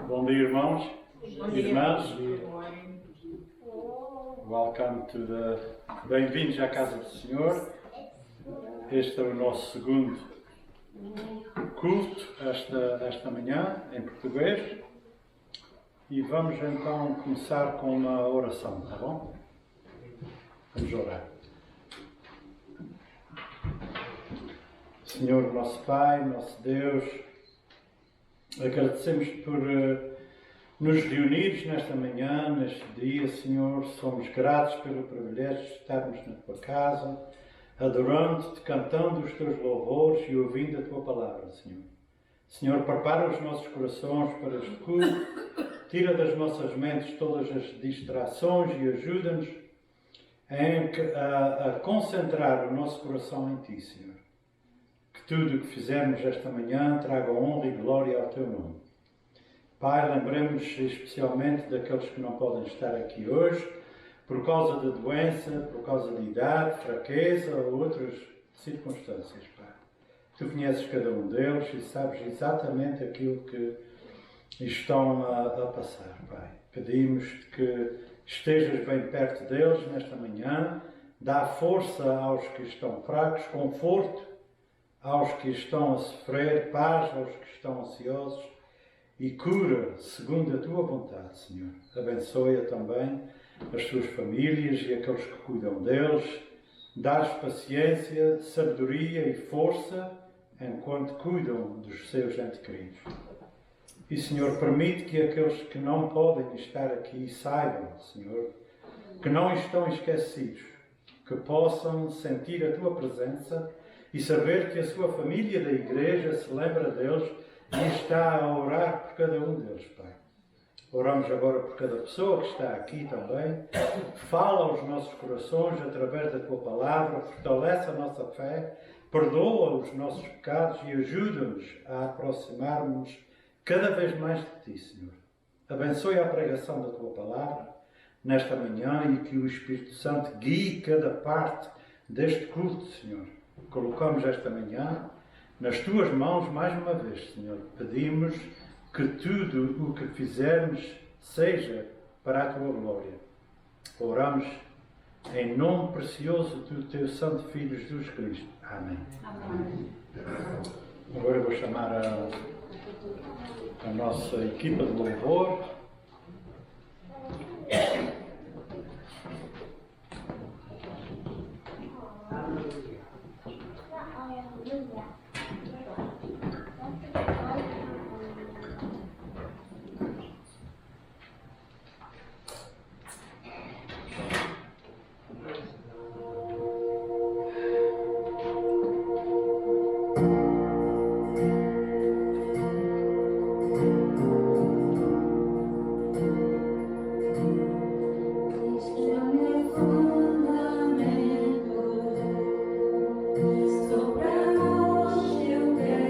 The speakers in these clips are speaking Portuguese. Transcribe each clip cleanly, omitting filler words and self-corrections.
Bom dia, irmãos e irmãs. Welcome to the... Bem-vindos à casa do Senhor. Este é o nosso segundo culto esta manhã, em português. E vamos então começar com uma oração, tá bom? Vamos orar. Senhor, nosso Pai, nosso Deus, agradecemos por nos reunires nesta manhã, neste dia, Senhor. Somos gratos pelo privilégio de estarmos na Tua casa, adorando-te, cantando os Teus louvores e ouvindo a Tua palavra, Senhor. Senhor, prepara os nossos corações para este culto, tira das nossas mentes todas as distrações e ajuda-nos a concentrar o nosso coração em Ti, Senhor. Que tudo o que fizermos esta manhã traga honra e glória ao Teu nome. Pai, lembremos especialmente daqueles que não podem estar aqui hoje, por causa da doença, por causa de idade, fraqueza ou outras circunstâncias, Pai. Tu conheces cada um deles e sabes exatamente aquilo que estão a passar, Pai. Pedimos que estejas bem perto deles nesta manhã, dá força aos que estão fracos, conforto aos que estão a sofrer, paz aos que estão ansiosos e cura segundo a Tua vontade, Senhor. Abençoa também as suas famílias e aqueles que cuidam deles, dá-lhes paciência, sabedoria e força enquanto cuidam dos seus entes queridos. E, Senhor, permite que aqueles que não podem estar aqui saibam, Senhor, que não estão esquecidos, que possam sentir a Tua presença e saber que a sua família da igreja se lembra deles e está a orar por cada um deles, Pai. Oramos agora por cada pessoa que está aqui também. Fala aos nossos corações através da Tua palavra, fortalece a nossa fé, perdoa os nossos pecados e ajuda-nos a aproximar-nos cada vez mais de Ti, Senhor. Abençoe a pregação da Tua palavra nesta manhã e que o Espírito Santo guie cada parte deste culto, Senhor. Colocamos esta manhã nas Tuas mãos mais uma vez, Senhor. Pedimos que tudo o que fizermos seja para a Tua glória. Oramos em nome precioso do Teu Santo Filho Jesus Cristo. Amém. Amém. Agora eu vou chamar a nossa equipa de louvor. Sobre a rocha eu quero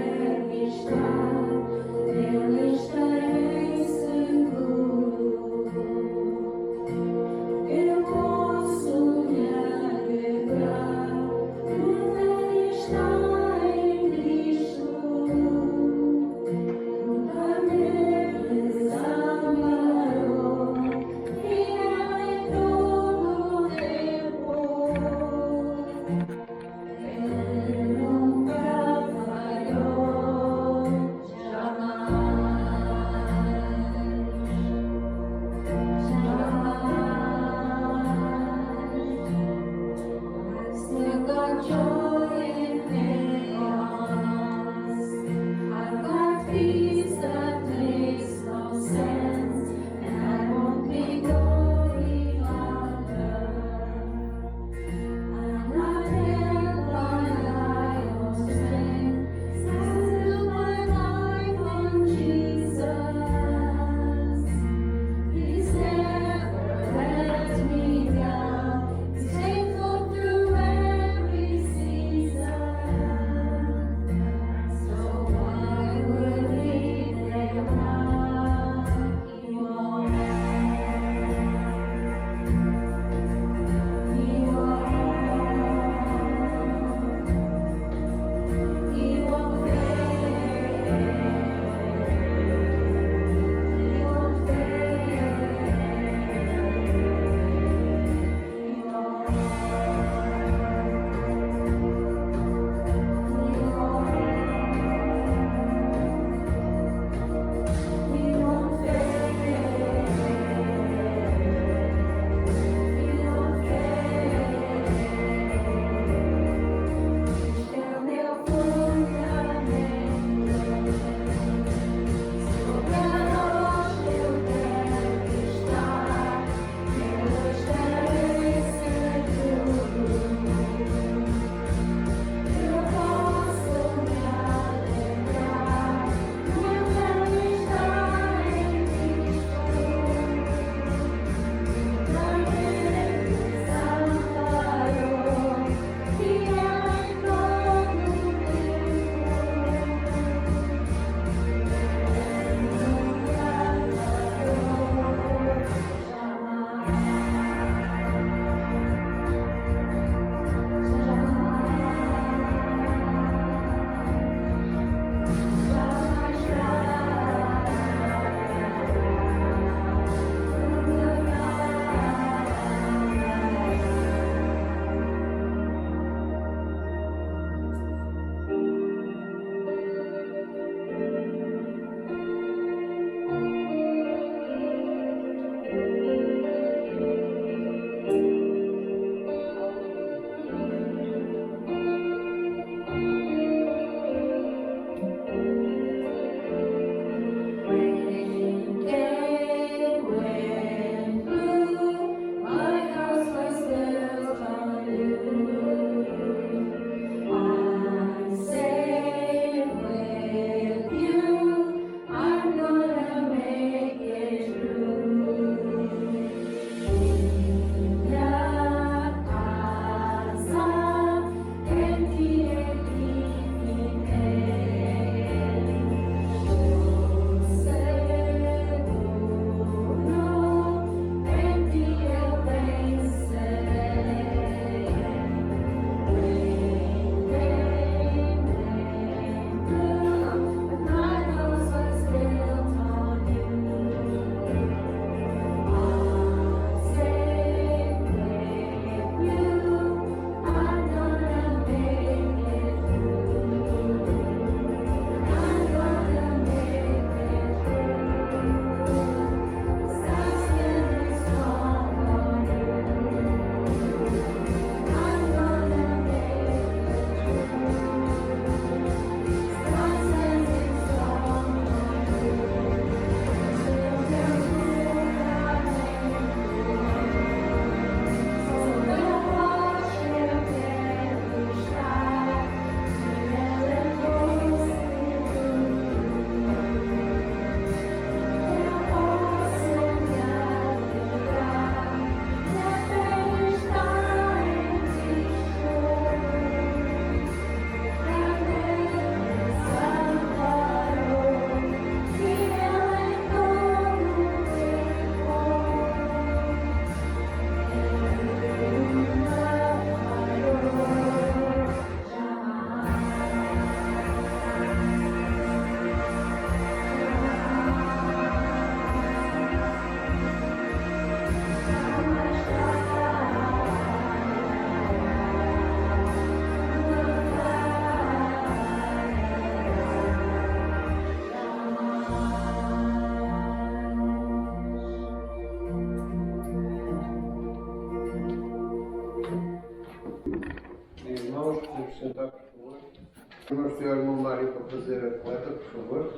Vamos ter o irmão Mário para fazer a coleta, por favor.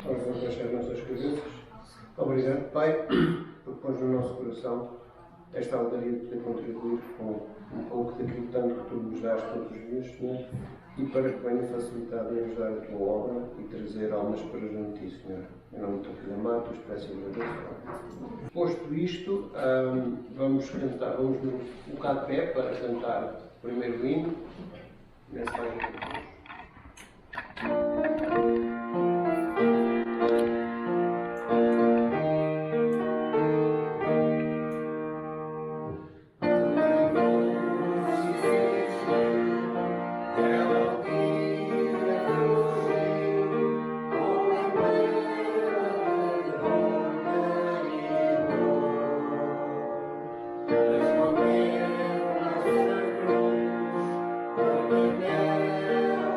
Vamos deixar as nossas cabeças. Obrigado, Pai, por pôr no nosso coração esta alegria de poder contribuir com um pouco daquilo tanto que Tu nos dás todos os dias, Senhor, e para que venha facilitar e ajudar a Tua obra e trazer almas para junto de Ti, Senhor. Em nome do Teu Filho amado, Tu expressa e abençoado. Posto isto, vamos cantar, vamos nos colocar de pé para cantar o primeiro hino. Mensagem de Deus. Yeah.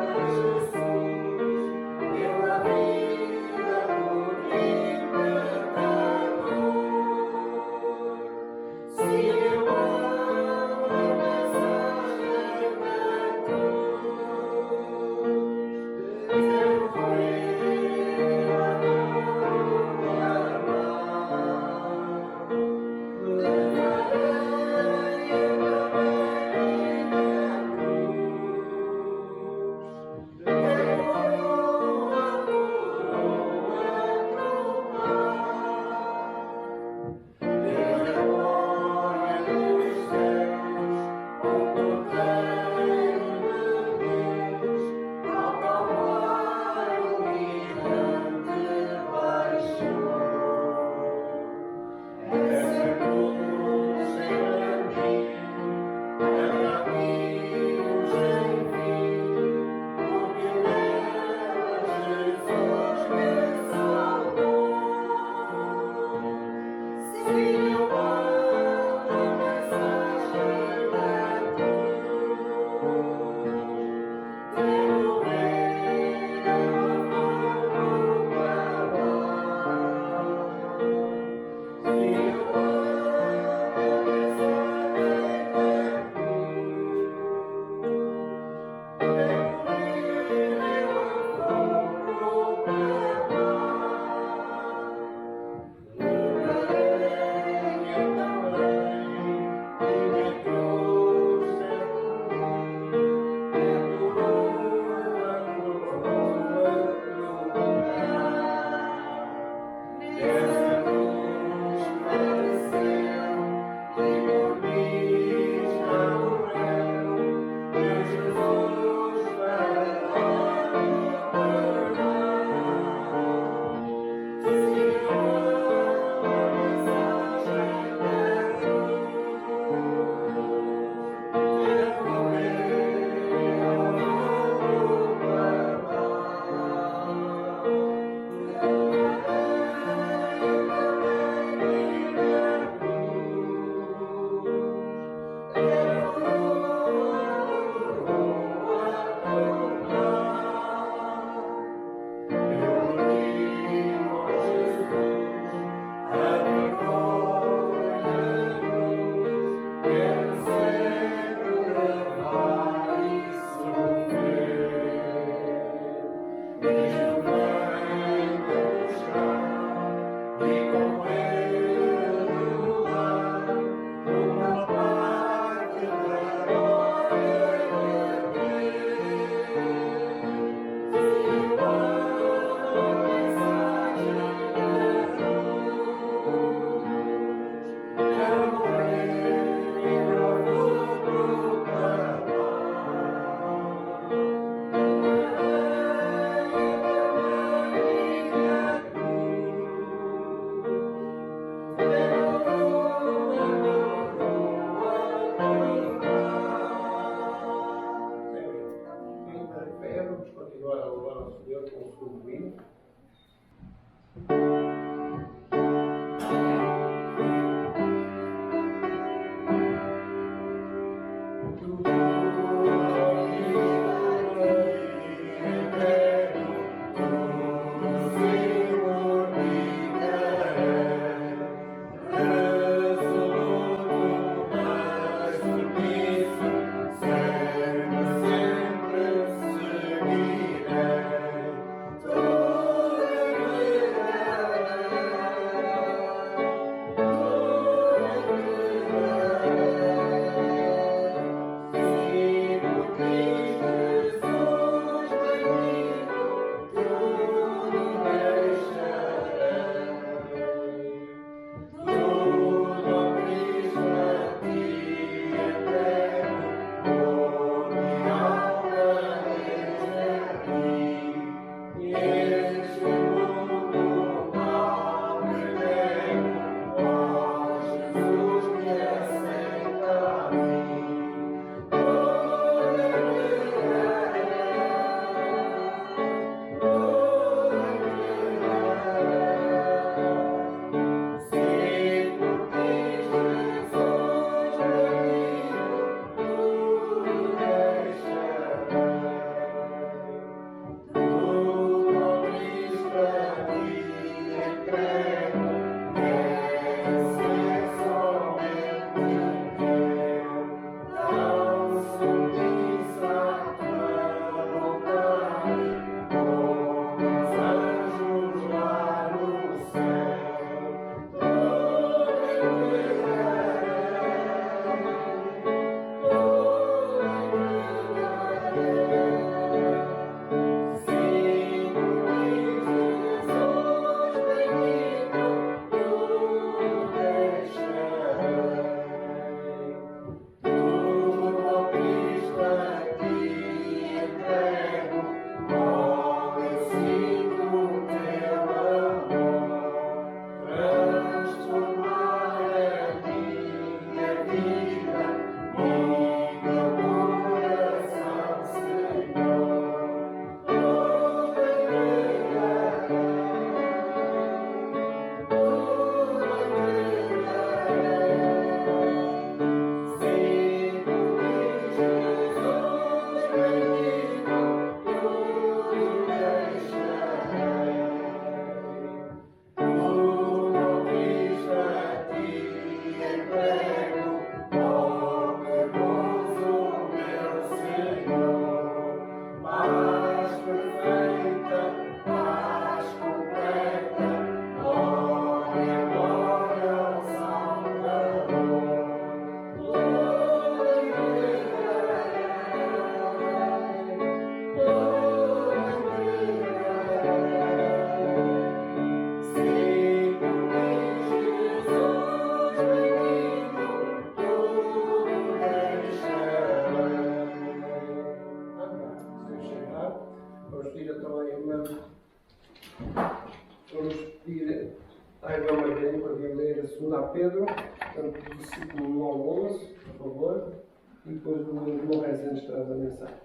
Pedro, portanto, do versículo 1 ao 11, por favor, e depois o irmão Rezendes traz a mensagem.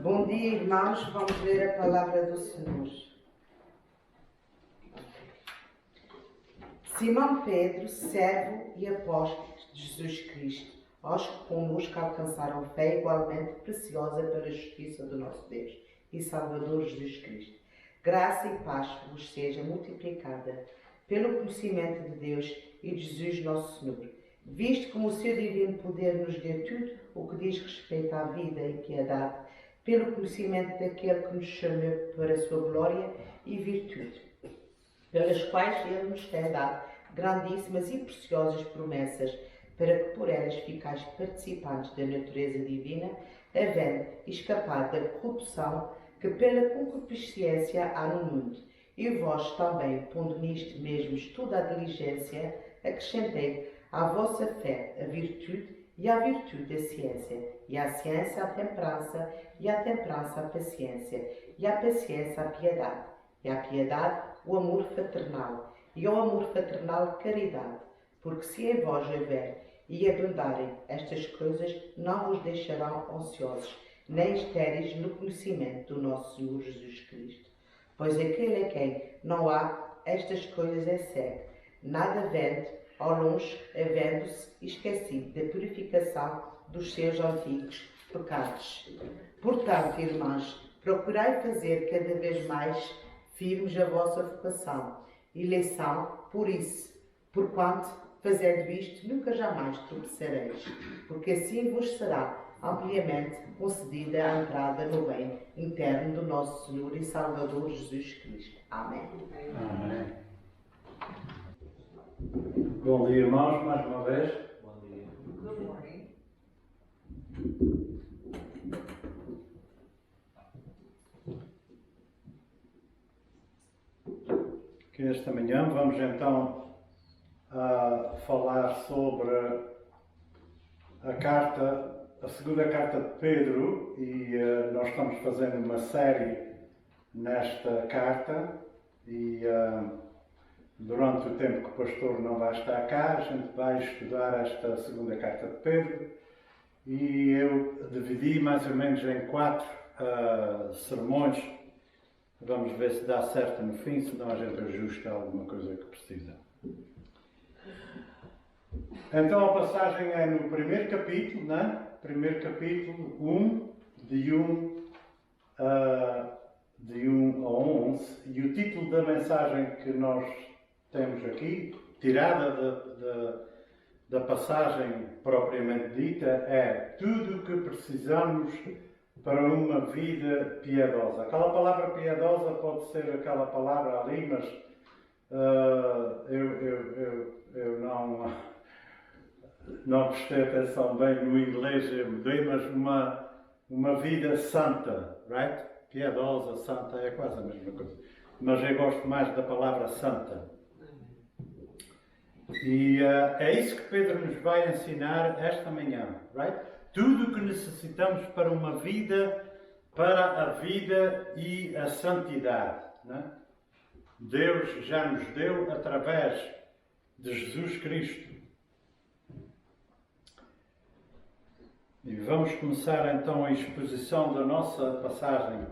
Bom dia, irmãos. Vamos ler a palavra do Senhor. Simão Pedro, servo e apóstolo de Jesus Cristo, aos que connosco alcançaram fé igualmente preciosa para a justiça do nosso Deus e Salvador Jesus Cristo. Graça e paz vos seja multiplicada pelo conhecimento de Deus e de Jesus nosso Senhor, visto como o seu divino poder nos deu tudo o que diz respeito à vida e piedade, pelo conhecimento daquele que nos chamou para a sua glória e virtude, pelas quais Ele nos tem dado grandíssimas e preciosas promessas, para que por elas ficais participantes da natureza divina, havendo escapado da corrupção que pela concupiscência há no mundo. E vós também, pondo nisto mesmo toda a diligência, acrescentei à vossa fé a virtude, e à virtude a ciência, e à ciência a temperança, e à temperança a paciência, e à paciência a piedade, e à piedade o amor fraternal, e ao amor fraternal caridade, porque se em vós houver e abundarem estas coisas, não vos deixarão ansiosos, nem estéreis no conhecimento do nosso Senhor Jesus Cristo. Pois aquele a quem não há estas coisas é cego, nada vendo, ao longe, havendo-se esquecido da purificação dos seus antigos pecados. Portanto, irmãos, procurai fazer cada vez mais firmes a vossa vocação, eleição, por isso, porquanto, fazendo isto, nunca jamais tropeçareis, porque assim vos será ampliamente concedida a entrada no bem interno do nosso Senhor e Salvador Jesus Cristo. Amém. Amém. Bom dia, irmãos, mais uma vez. Bom dia. Que esta manhã vamos então falar sobre a segunda carta de Pedro, e nós estamos fazendo uma série nesta carta, e durante o tempo que o pastor não vai estar cá, a gente vai estudar esta segunda carta de Pedro, e eu dividi mais ou menos em 4 sermões. Vamos ver se dá certo no fim, senão a gente ajusta alguma coisa que precisa. Então a passagem é no primeiro capítulo, né? Primeiro capítulo 1, de 1 a 11, e o título da mensagem que nós temos aqui, tirada da passagem propriamente dita, é tudo o que precisamos para uma vida piedosa. Aquela palavra piedosa pode ser aquela palavra ali, mas eu não prestei atenção bem no inglês, mas uma vida santa, right? Piedosa, santa, é quase a mesma coisa. Mas eu gosto mais da palavra santa. E é isso que Pedro nos vai ensinar esta manhã, right? Tudo o que necessitamos para uma vida, para a vida e a santidade, né? Deus já nos deu através de Jesus Cristo. E vamos começar então a exposição da nossa passagem.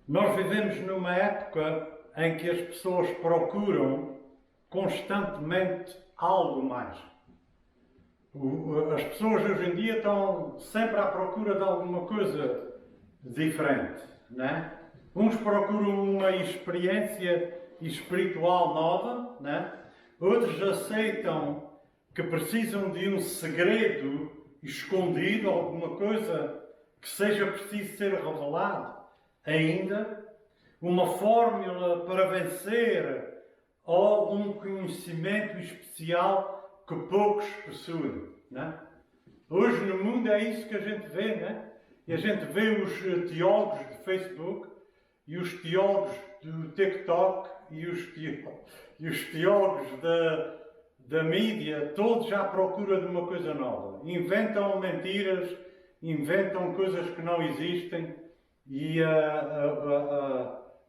Nós vivemos numa época em que as pessoas procuram constantemente algo mais. As pessoas hoje em dia estão sempre à procura de alguma coisa diferente, né? Uns procuram uma experiência espiritual nova, né? Outros aceitam que precisam de um segredo escondido, alguma coisa que seja preciso ser revelado ainda, uma fórmula para vencer ou um conhecimento especial que poucos possuem, né? Hoje no mundo é isso que a gente vê, né? E a gente vê os teólogos de Facebook e os teólogos do TikTok e os teólogos da mídia, todos à procura de uma coisa nova. Inventam mentiras, inventam coisas que não existem, e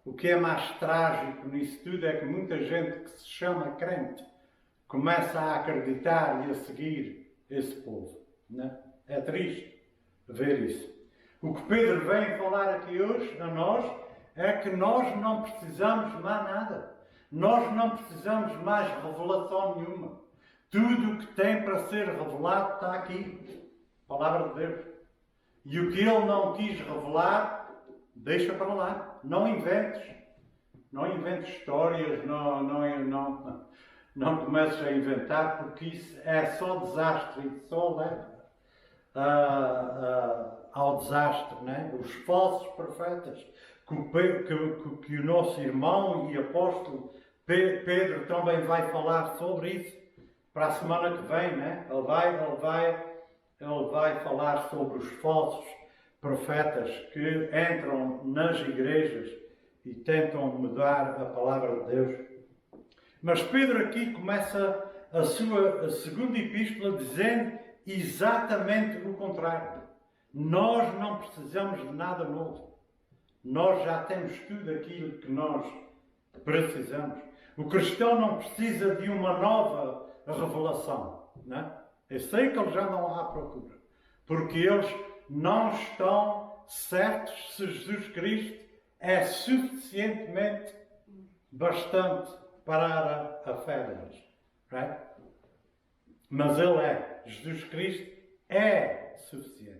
o que é mais trágico nisso tudo é que muita gente que se chama crente começa a acreditar e a seguir esse povo. Né? É triste ver isso. O que Pedro vem falar aqui hoje a nós é que nós não precisamos de mais nada. Nós não precisamos de mais revelação nenhuma. Tudo o que tem para ser revelado está aqui. Palavra de Deus. E o que Ele não quis revelar, deixa para lá. Não inventes. Não inventes histórias, não comeces a inventar, porque isso é só desastre e só leva ao desastre. Né? Os falsos profetas, que o nosso irmão e apóstolo Pedro também vai falar sobre isso para a semana que vem. Né? Ele vai falar sobre os falsos profetas que entram nas igrejas e tentam mudar a palavra de Deus. Mas Pedro aqui começa a sua segunda epístola dizendo exatamente o contrário. Nós não precisamos de nada novo. Nós já temos tudo aquilo que nós precisamos. O cristão não precisa de uma nova revelação. Não? Eu sei que eles já não há procura. Porque eles não estão certos se Jesus Cristo é suficientemente bastante para a fé deles. Right? Mas Ele é. Jesus Cristo é suficiente.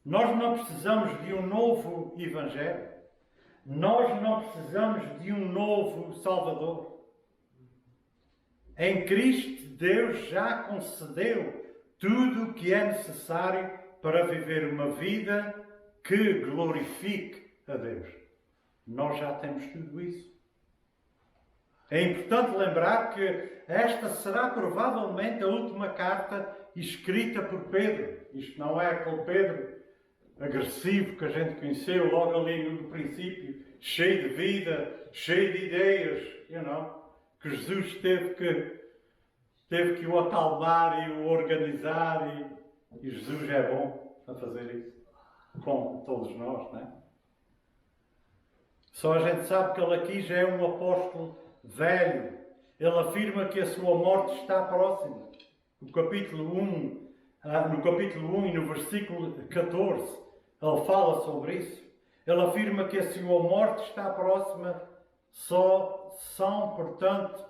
Nós não precisamos de um novo Evangelho. Nós não precisamos de um novo Salvador. Em Cristo, Deus já concedeu tudo o que é necessário para viver uma vida que glorifique a Deus. Nós já temos tudo isso. É importante lembrar que esta será provavelmente a última carta escrita por Pedro. Isto não é aquele Pedro agressivo que a gente conheceu logo ali no princípio, cheio de vida, cheio de ideias, que Jesus teve que o acalmar e o organizar, e Jesus é bom a fazer isso, com todos nós, não é? Só a gente sabe que ele aqui já é um apóstolo velho. Ele afirma que a sua morte está próxima. No capítulo 1 e no versículo 14, ele fala sobre isso. Ele afirma que a sua morte está próxima. Só são, portanto,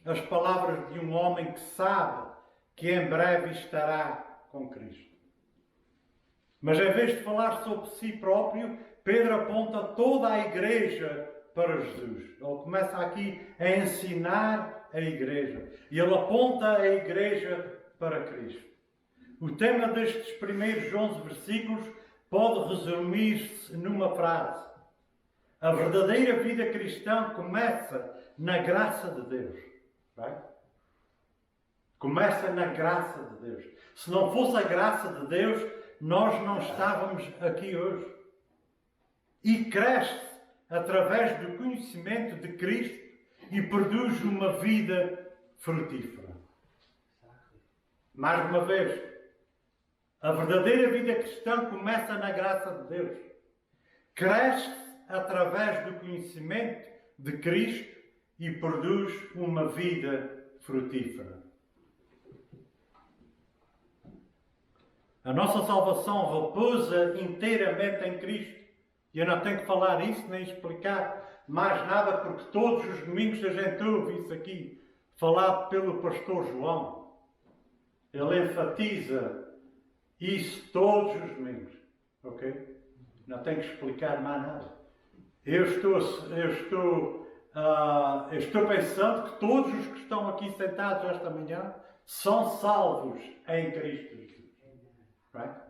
as palavras de um homem que sabe que em breve estará com Cristo. Mas em vez de falar sobre si próprio, Pedro aponta toda a igreja para Jesus. Ele começa aqui a ensinar a igreja. E ele aponta a igreja para Cristo. O tema destes primeiros 11 versículos pode resumir-se numa frase. A verdadeira vida cristã começa na graça de Deus. Right? Começa na graça de Deus. Se não fosse a graça de Deus, nós não estávamos aqui hoje. E cresce através do conhecimento de Cristo e produz uma vida frutífera. Mais uma vez, a verdadeira vida cristã começa na graça de Deus. Cresce através do conhecimento de Cristo e produz uma vida frutífera. A nossa salvação repousa inteiramente em Cristo. E eu não tenho que falar isso nem explicar mais nada, porque todos os domingos a gente ouve isso aqui, falado pelo pastor João. Ele enfatiza isso todos os domingos. Ok? Não tenho que explicar mais nada. Eu estou pensando que todos os que estão aqui sentados esta manhã são salvos em Cristo Jesus. Right?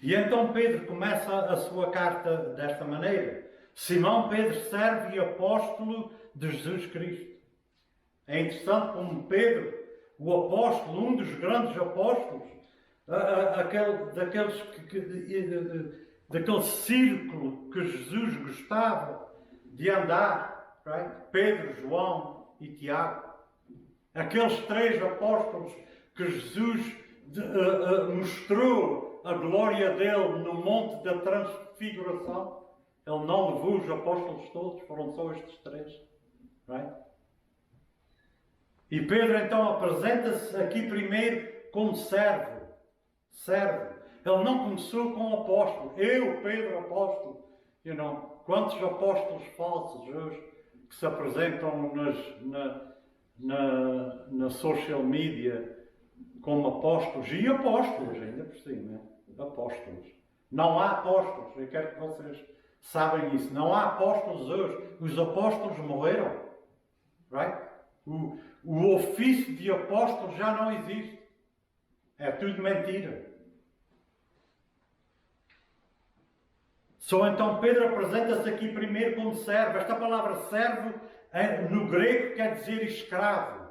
E então Pedro começa a sua carta desta maneira. Simão Pedro, servo e apóstolo de Jesus Cristo. É interessante como Pedro, o apóstolo, um dos grandes apóstolos, daquele círculo que Jesus gostava de andar, right? Pedro, João e Tiago. Aqueles três apóstolos que Jesus mostrou a glória dele no monte da transfiguração? Ele não levou os apóstolos todos, foram só estes 3. Right? E Pedro então apresenta-se aqui primeiro como servo. Servo. Ele não começou com apóstolo. Eu, Pedro, apóstolo. Quantos apóstolos falsos hoje que se apresentam na social media como apóstolos e apóstolos ainda por cima. Apóstolos. Não há apóstolos. Eu quero que vocês sabem isso. Não há apóstolos hoje. Os apóstolos morreram. Right? O ofício de apóstolo já não existe. É tudo mentira. Só então Pedro apresenta-se aqui primeiro como servo. Esta palavra servo no grego quer dizer escravo.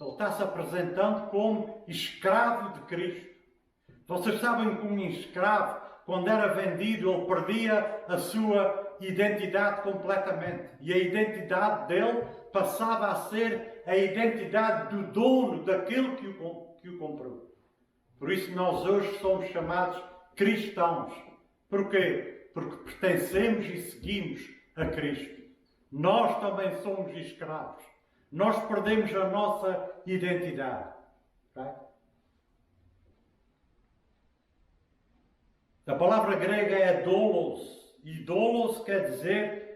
Ele está-se apresentando como escravo de Cristo. Vocês sabem que um escravo, quando era vendido, ele perdia a sua identidade completamente. E a identidade dele passava a ser a identidade do dono, daquele que o comprou. Por isso nós hoje somos chamados cristãos. Porquê? Porque pertencemos e seguimos a Cristo. Nós também somos escravos. Nós perdemos a nossa identidade. Okay? A palavra grega é doulos. E doulos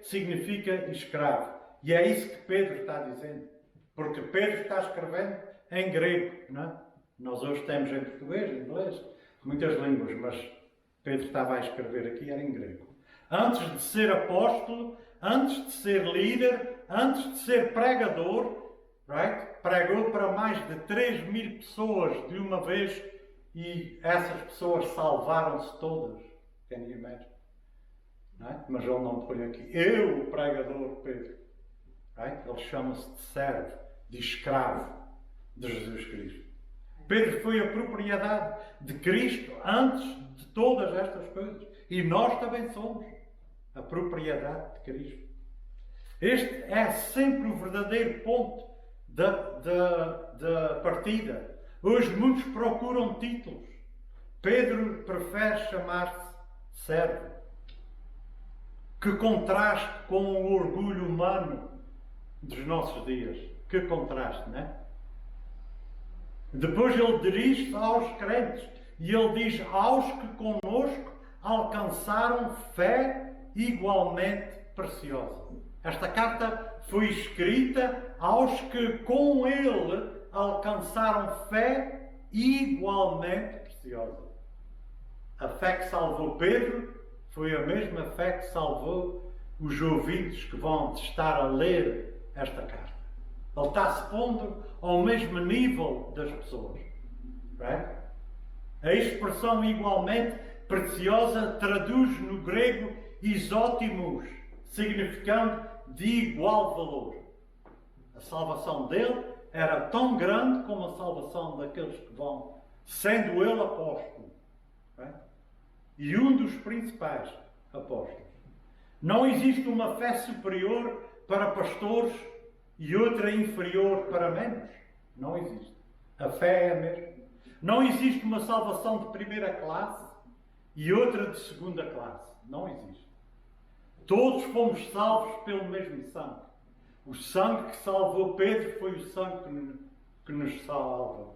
significa escravo. E é isso que Pedro está dizendo. Porque Pedro está escrevendo em grego. Não é? Nós hoje temos em português, em inglês, muitas línguas, mas Pedro estava a escrever aqui, era em grego. Antes de ser apóstolo, antes de ser líder, antes de ser pregador, right? Pregou para mais de 3.000 pessoas de uma vez e essas pessoas salvaram-se todas. Can you imagine? Right? Mas ele não põe aqui. Eu, o pregador Pedro. Right? Ele chama-se de servo, de escravo de Jesus Cristo. Pedro foi a propriedade de Cristo antes de todas estas coisas. E nós também somos a propriedade de Cristo. Este é sempre o verdadeiro ponto da partida. Hoje muitos procuram títulos. Pedro prefere chamar-se servo. Que contraste com o orgulho humano dos nossos dias. Que contraste, não é? Depois ele dirige-se aos crentes e ele diz aos que conosco alcançaram fé igualmente preciosa. Esta carta foi escrita aos que com ele alcançaram fé igualmente preciosa. A fé que salvou Pedro foi a mesma fé que salvou os ouvintes que vão estar a ler esta carta. Ele está-se pondo ao mesmo nível das pessoas. Right? A expressão igualmente preciosa traduz no grego isótimos, significando de igual valor. A salvação dele era tão grande como a salvação daqueles que vão, sendo ele apóstolo. Right? E um dos principais apóstolos. Não existe uma fé superior para pastores e outra inferior para menos. Não existe. A fé é a mesma. Não existe uma salvação de primeira classe e outra de segunda classe. Não existe. Todos fomos salvos pelo mesmo sangue. O sangue que salvou Pedro foi o sangue que nos salva.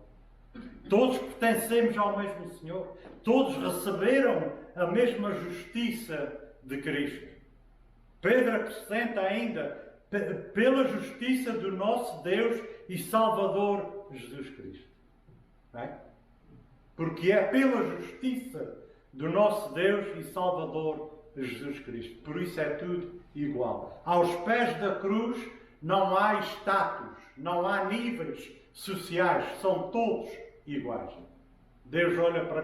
Todos pertencemos ao mesmo Senhor. Todos receberam a mesma justiça de Cristo. Pedro acrescenta ainda pela justiça do nosso Deus e Salvador Jesus Cristo. Right? Porque é pela justiça do nosso Deus e Salvador Jesus Cristo. Por isso é tudo igual. Aos pés da cruz não há status, não há níveis sociais, são todos iguais. Deus olha para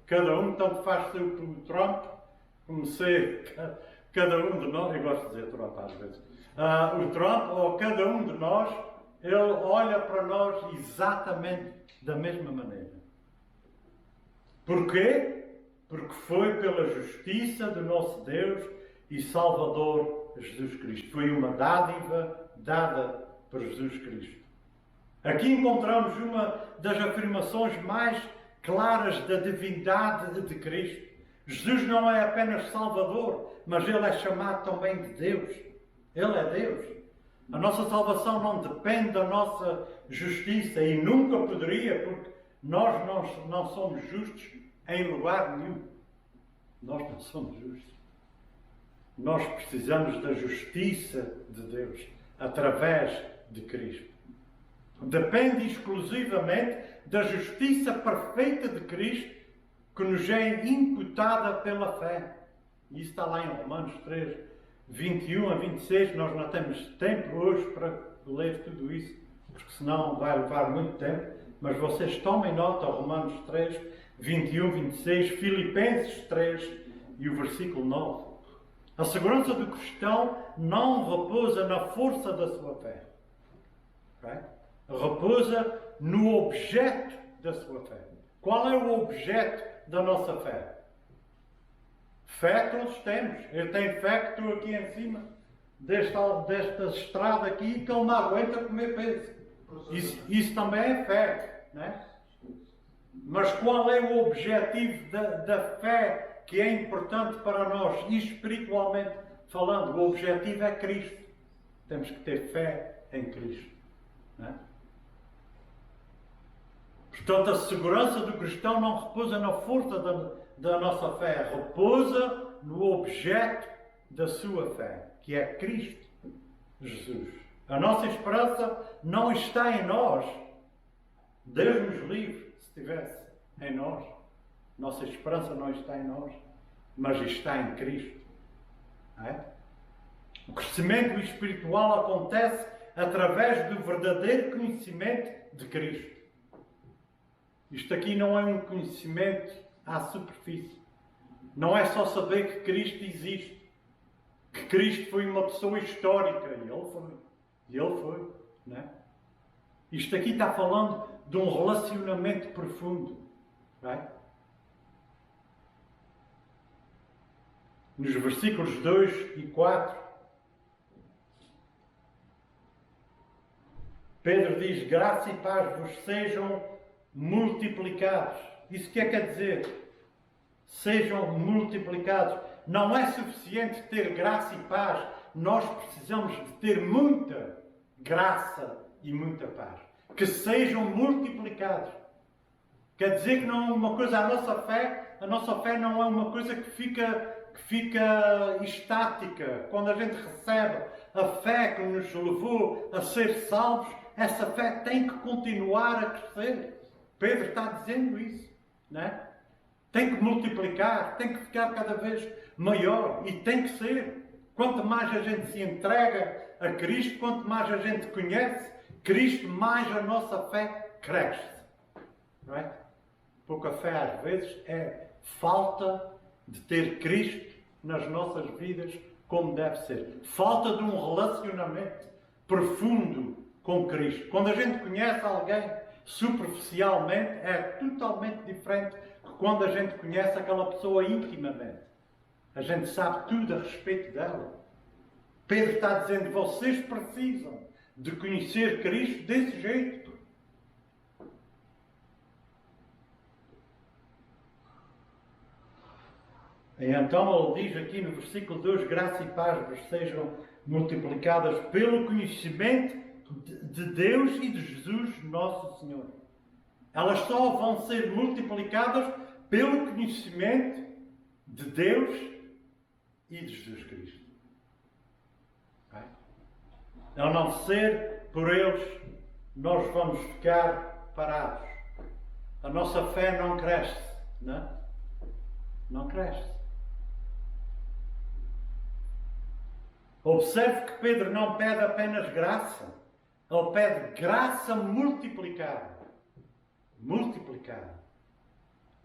cada um tanto faz ser o Trump, como ser cada um de nós, eu gosto de dizer Trump às vezes, o Trump ou cada um de nós, ele olha para nós exatamente da mesma maneira. Porquê? Porque foi pela justiça do nosso Deus e Salvador Jesus Cristo. Foi uma dádiva dada por Jesus Cristo. Aqui encontramos uma das afirmações mais claras da divindade de Cristo. Jesus não é apenas Salvador, mas Ele é chamado também de Deus. Ele é Deus. A nossa salvação não depende da nossa justiça e nunca poderia, porque nós não somos justos em lugar nenhum. Nós não somos justos. Nós precisamos da justiça de Deus através de Cristo. Depende exclusivamente da justiça perfeita de Cristo que nos é imputada pela fé. E isso está lá em Romanos 3, 21 a 26. Nós não temos tempo hoje para ler tudo isso, porque senão vai levar muito tempo. Mas vocês tomem nota, Romanos 3, 21, 26, Filipenses 3 e o versículo 9. A segurança do cristão não repousa na força da sua fé. Okay? Repousa no objeto da sua fé. Qual é o objeto da nossa fé? Fé todos temos. Eu tenho fé que estou aqui em cima desta estrada aqui que ele não aguenta comer peso. Isso também é fé. Né? Mas qual é o objetivo da fé que é importante para nós, e espiritualmente falando? O objetivo é Cristo. Temos que ter fé em Cristo. Né? Portanto, a segurança do cristão não repousa na força da nossa fé, repousa no objeto da sua fé, que é Cristo Jesus. A nossa esperança não está em nós. Deus nos livre se estivesse em nós. Nossa esperança não está em nós, mas está em Cristo. Não é? O crescimento espiritual acontece através do verdadeiro conhecimento de Cristo. Isto aqui não é um conhecimento à superfície. Não é só saber que Cristo existe, que Cristo foi uma pessoa histórica, e Ele foi. Não é? Isto aqui está falando de um relacionamento profundo. Não é? Nos versículos 2 e 4, Pedro diz: graça e paz vos sejam multiplicados. Isso que quer dizer? Sejam multiplicados. Não é suficiente ter graça e paz. Nós precisamos de ter muita graça e muita paz. Que sejam multiplicados. Quer dizer que não é uma coisa, a nossa fé não é uma coisa que fica estática. Quando a gente recebe a fé que nos levou a ser salvos, essa fé tem que continuar a crescer. Pedro está dizendo isso, não é? Tem que multiplicar, tem que ficar cada vez maior, e tem que ser. Quanto mais a gente se entrega a Cristo, quanto mais a gente conhece Cristo, mais a nossa fé cresce. Não é? Porque a fé às vezes é falta de ter Cristo nas nossas vidas como deve ser. Falta de um relacionamento profundo com Cristo. Quando a gente conhece alguém superficialmente, é totalmente diferente de quando a gente conhece aquela pessoa intimamente. A gente sabe tudo a respeito dela. Pedro está dizendo: vocês precisam de conhecer Cristo desse jeito. E então ele diz aqui no versículo 2: graça e paz vos sejam multiplicadas pelo conhecimento de Deus e de Jesus nosso Senhor. Elas só vão ser multiplicadas pelo conhecimento de Deus e de Jesus Cristo. Ao não ser por eles, nós vamos ficar parados. A nossa fé não cresce, não? Não cresce. Observe que Pedro não pede apenas graça. Ele pede graça multiplicada. Multiplicada.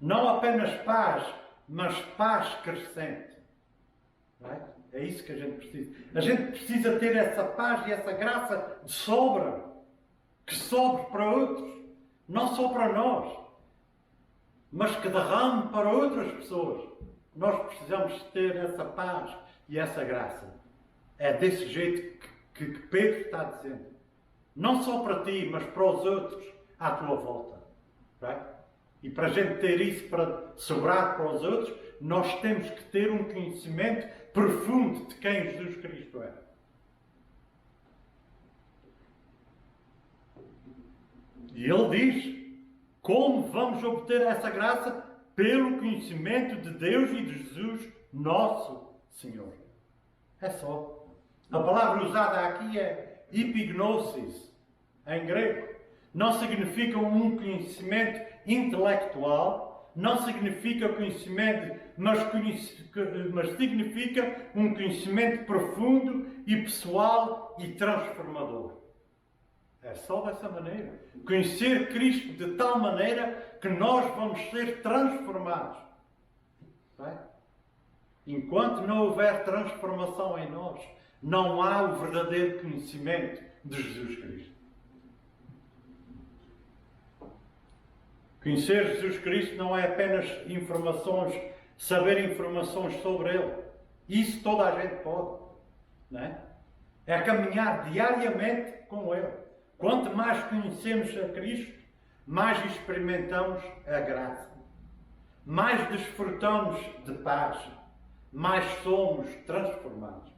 Não apenas paz, mas paz crescente. É isso que a gente precisa. A gente precisa ter essa paz e essa graça de sobra. Que sobre para outros. Não só para nós. Mas que derrame para outras pessoas. Nós precisamos ter essa paz e essa graça. É desse jeito que Pedro está dizendo. Não só para ti, mas para os outros à tua volta. Right? E para a gente ter isso para sobrar para os outros, nós temos que ter um conhecimento profundo de quem Jesus Cristo é. E ele diz, como vamos obter essa graça? Pelo conhecimento de Deus e de Jesus, nosso Senhor. É só. A palavra usada aqui é epignosis, em grego. Não significa um conhecimento intelectual, não significa conhecimento, mas significa um conhecimento profundo e pessoal e transformador. É só dessa maneira. Conhecer Cristo de tal maneira que nós vamos ser transformados. Bem? Enquanto não houver transformação em nós, não há o verdadeiro conhecimento de Jesus Cristo. Conhecer Jesus Cristo não é apenas informações, saber informações sobre Ele. Isso toda a gente pode. Não é? É caminhar diariamente com Ele. Quanto mais conhecemos a Cristo, mais experimentamos a graça. Mais desfrutamos de paz. Mais somos transformados.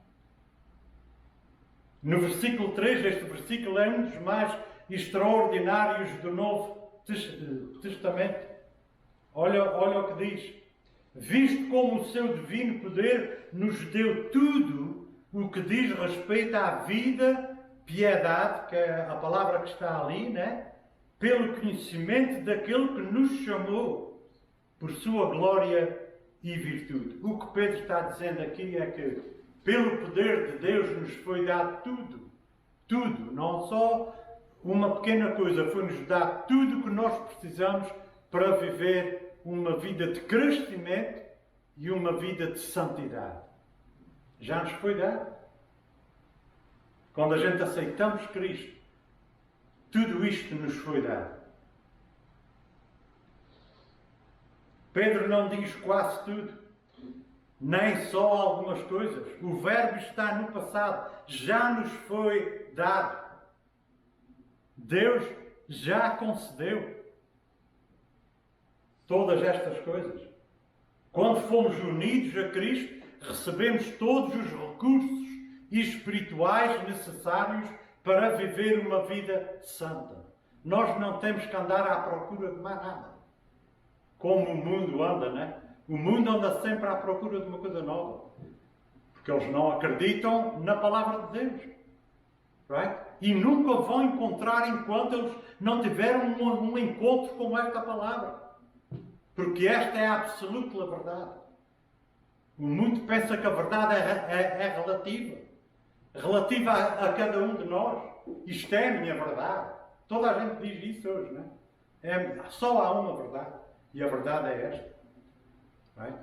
No versículo 3, este versículo é um dos mais extraordinários do Novo Testamento. Olha o que diz. Visto como o seu divino poder nos deu tudo o que diz respeito à vida, piedade, que é a palavra que está ali, né? Pelo conhecimento daquele que nos chamou por sua glória e virtude. O que Pedro está dizendo aqui é que pelo poder de Deus nos foi dado tudo. Tudo. Não só uma pequena coisa. Foi-nos dado tudo o que nós precisamos para viver uma vida de crescimento e uma vida de santidade. Já nos foi dado. Quando a gente aceitamos Cristo, tudo isto nos foi dado. Pedro não diz quase tudo, nem só algumas coisas. O verbo está no passado, já nos foi dado. Deus já concedeu todas estas coisas. Quando fomos unidos a Cristo, recebemos todos os recursos espirituais necessários para viver uma vida santa. Nós não temos que andar à procura de mais nada. Como o mundo anda, né? O mundo anda sempre à procura de uma coisa nova. Porque eles não acreditam na palavra de Deus. Right? E nunca vão encontrar enquanto eles não tiveram um encontro com esta palavra. Porque esta é a absoluta verdade. O mundo pensa que a verdade é relativa. Relativa a cada um de nós. Isto é a minha verdade. Toda a gente diz isso hoje, não é? Só há uma verdade. E a verdade é esta. Right?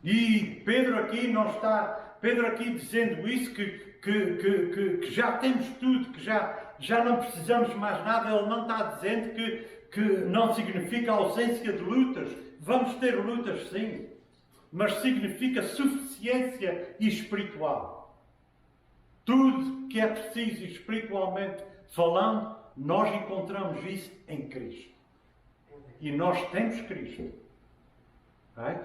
E Pedro aqui não está... Pedro aqui dizendo isso, que já temos tudo, que já não precisamos mais nada. Ele não está dizendo que não significa ausência de lutas. Vamos ter lutas, sim. Mas significa suficiência espiritual. Tudo que é preciso espiritualmente falando, nós encontramos isso em Cristo. E nós temos Cristo. Right?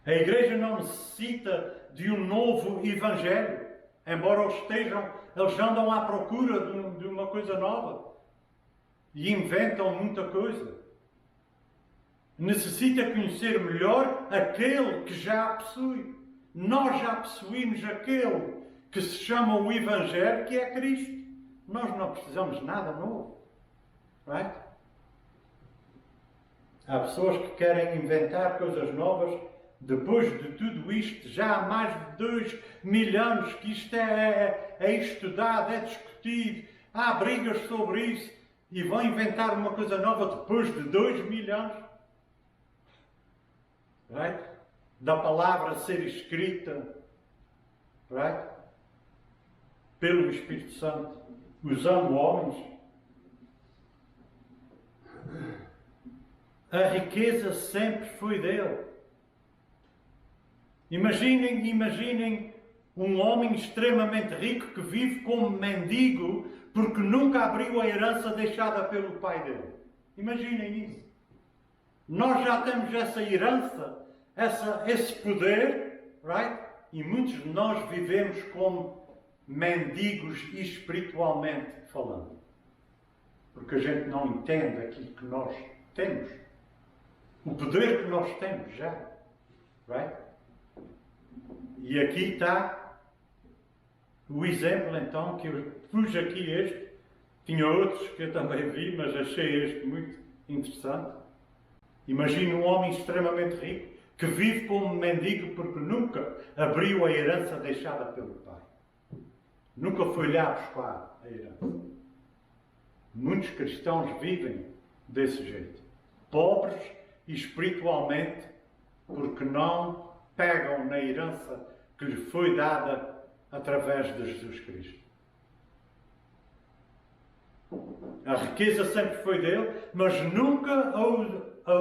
A igreja não necessita de um novo evangelho. Embora eles andam à procura de uma coisa nova. E inventam muita coisa. Necessita conhecer melhor aquele que já possui. Nós já possuímos aquele que se chama o Evangelho, que é Cristo. Nós não precisamos de nada novo. Right? Há pessoas que querem inventar coisas novas depois de tudo isto. Já há mais de 2000 anos que isto é estudado, é discutido. Há brigas sobre isso. E vão inventar uma coisa nova depois de 2000 anos. Right? Da palavra ser escrita, right? Pelo Espírito Santo, usando homens. A riqueza sempre foi dele. Imaginem um homem extremamente rico que vive como mendigo porque nunca abriu a herança deixada pelo pai dele. Imaginem isso. Nós já temos essa herança, esse poder, right? E muitos de nós vivemos como mendigos espiritualmente falando. Porque a gente não entende aquilo que nós temos. O poder que nós temos já. Right? E aqui está o exemplo, então, que eu pus aqui este. Tinha outros que eu também vi, mas achei este muito interessante. Imagina um homem extremamente rico que vive como mendigo porque nunca abriu a herança deixada pelo pai. Nunca foi lá buscar a herança. Muitos cristãos vivem desse jeito. Pobres e espiritualmente porque não pegam na herança que lhe foi dada através de Jesus Cristo. A riqueza sempre foi dele, mas nunca a